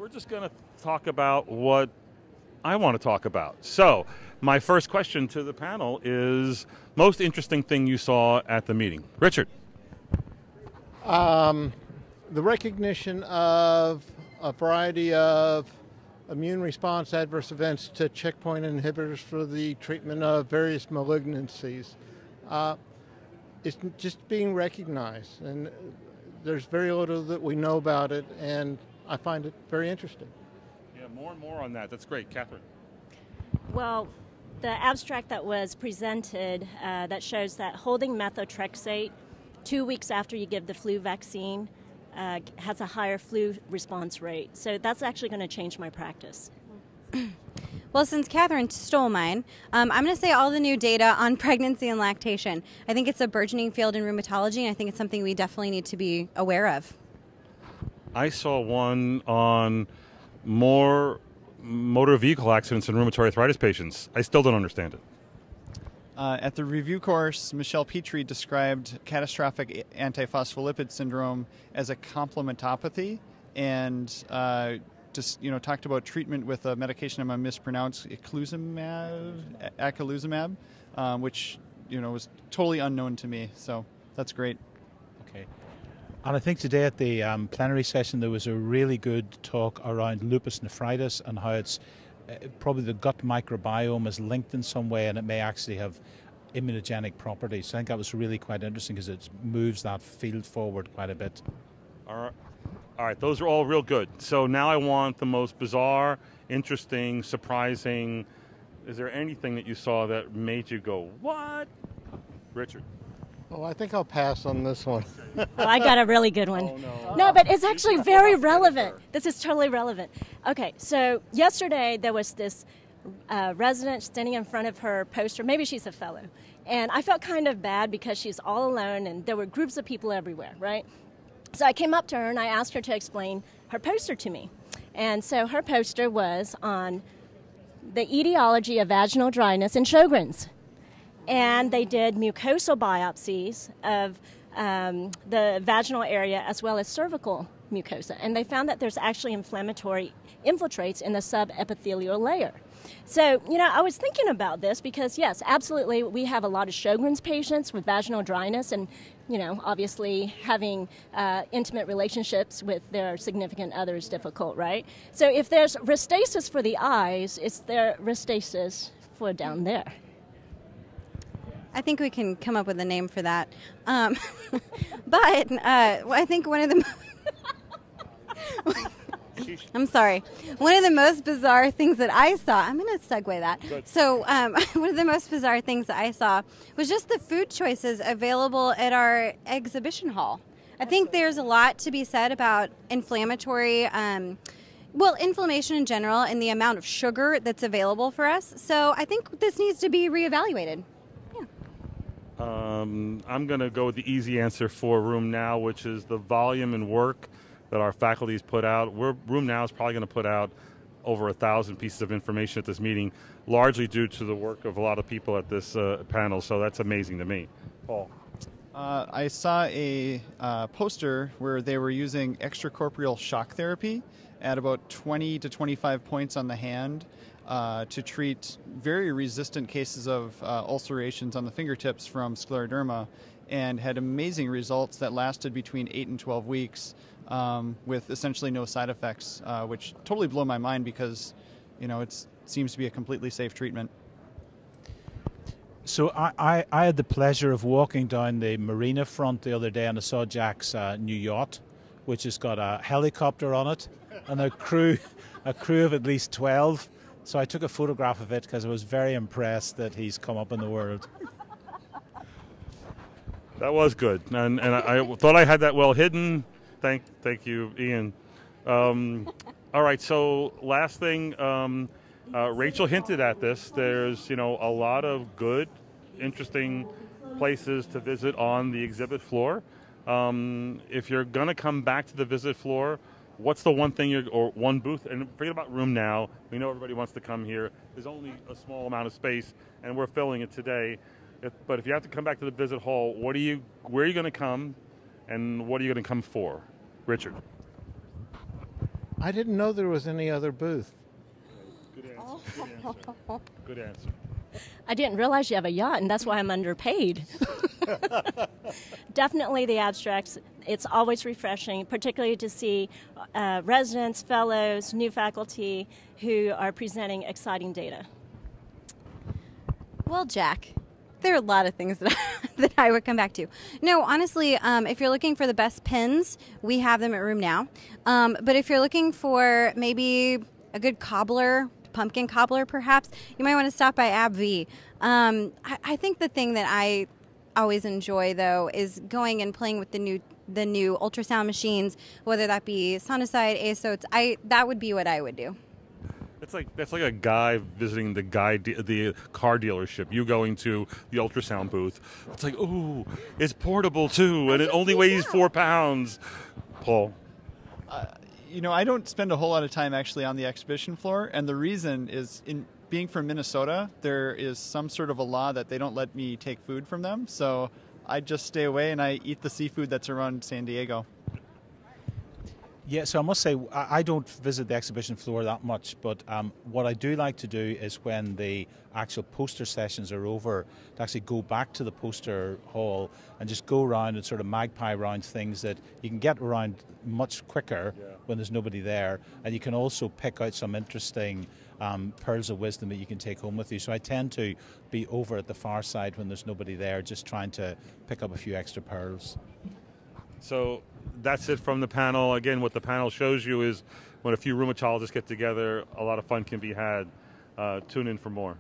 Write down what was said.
We're just going to talk about what I want to talk about. So, my first question to the panel is most interesting thing you saw at the meeting. Richard. The recognition of a variety of immune response adverse events to checkpoint inhibitors for the treatment of various malignancies. It's just being recognized, and there's very little that we know about it, and I find it very interesting. Yeah, more and more on that. That's great. Catherine. Well, the abstract that was presented that shows that holding methotrexate 2 weeks after you give the flu vaccine has a higher flu response rate. So that's actually going to change my practice. Well, since Catherine stole mine, I'm going to say all the new data on pregnancy and lactation. I think it's a burgeoning field in rheumatology, and I think it's something we definitely need to be aware of. I saw one on more motor vehicle accidents in rheumatoid arthritis patients. I still don't understand it. At the review course, Michelle Petrie described catastrophic antiphospholipid syndrome as a complementopathy, and just talked about treatment with a medication I'm going to mispronounce, acaluzumab, which was totally unknown to me. So that's great. Okay. And I think today at the plenary session there was a really good talk around lupus nephritis and how it's probably the gut microbiome is linked in some way and it may actually have immunogenic properties. So I think that was really quite interesting because it moves that field forward quite a bit. All right, those are all real good. So now I want the most bizarre, interesting, surprising. Is there anything that you saw that made you go, what? Richard. Oh, I think I'll pass on this one. Oh, I got a really good one. Oh, no. No, but it's actually very relevant. This is totally relevant. Okay, so yesterday there was this resident standing in front of her poster. Maybe she's a fellow. And I felt kind of bad because she's all alone and there were groups of people everywhere, right? So I came up to her and I asked her to explain her poster to me. And so her poster was on the etiology of vaginal dryness in Sjogren's. And they did mucosal biopsies of the vaginal area as well as cervical mucosa. And they found that there's actually inflammatory infiltrates in the subepithelial layer. So, I was thinking about this because, yes, absolutely, we have a lot of Sjogren's patients with vaginal dryness and, obviously having intimate relationships with their significant other is difficult, right? So if there's restasis for the eyes, it's their restasis for down there. I think we can come up with a name for that. But I think one of the... I'm sorry. One of the most bizarre things that I saw, I'm going to segue that. Good. So one of the most bizarre things that I saw was just the food choices available at our exhibition hall. I think there's a lot to be said about inflammatory, inflammation in general and the amount of sugar that's available for us. So I think this needs to be reevaluated. I'm going to go with the easy answer for Rheumnow, which is the volume and work that our faculty's put out. Rheumnow is probably going to put out over 1,000 pieces of information at this meeting, largely due to the work of a lot of people at this panel, so that's amazing to me. Paul. I saw a poster where they were using extracorporeal shock therapy at about 20 to 25 points on the hand to treat very resistant cases of ulcerations on the fingertips from scleroderma, and had amazing results that lasted between 8 and 12 weeks with essentially no side effects, which totally blew my mind because, it seems to be a completely safe treatment. So I had the pleasure of walking down the marina front the other day and I saw Jack's new yacht, which has got a helicopter on it and a crew of at least 12. So I took a photograph of it because I was very impressed that he's come up in the world. That was good, and I thought I had that well hidden. Thank you, Ian. All right, so last thing, Rachel hinted at this. There's a lot of good, interesting places to visit on the exhibit floor. If you're going to come back to the visit floor, what's the one thing or one booth? And forget about Rheumnow. We know everybody wants to come here. There's only a small amount of space, and we're filling it today. But if you have to come back to the visit hall, where are you going to come, and what are you going to come for? Richard. I didn't know there was any other booth. Good answer. Good answer. Good answer. I didn't realize you have a yacht, and that's why I'm underpaid. Definitely the abstracts. It's always refreshing, particularly to see residents, fellows, new faculty who are presenting exciting data. Well, Jack, there are a lot of things that that I would come back to. No, honestly, if you're looking for the best pins, we have them at Rheumnow. But if you're looking for maybe a good cobbler, pumpkin cobbler perhaps, you might want to stop by AbbVie. I think the thing that I always enjoy, though, is going and playing with the new ultrasound machines, whether that be Sonosite, ASOTs. That would be what I would do. That's like a guy visiting the car dealership. You going to the ultrasound booth. It's like, ooh, it's portable too, and it only weighs 4 pounds. Paul. I don't spend a whole lot of time actually on the exhibition floor, and the reason is, in being from Minnesota, there is some sort of a law that they don't let me take food from them, so I just stay away and I eat the seafood that's around San Diego. Yeah, so I must say I don't visit the exhibition floor that much, but what I do like to do is when the actual poster sessions are over, to actually go back to the poster hall and just go around and sort of magpie around things that you can get around much quicker when there's nobody there, and you can also pick out some interesting pearls of wisdom that you can take home with you. So I tend to be over at the far side when there's nobody there, just trying to pick up a few extra pearls. So that's it from the panel. Again, what the panel shows you is when a few rheumatologists get together, a lot of fun can be had. Tune in for more.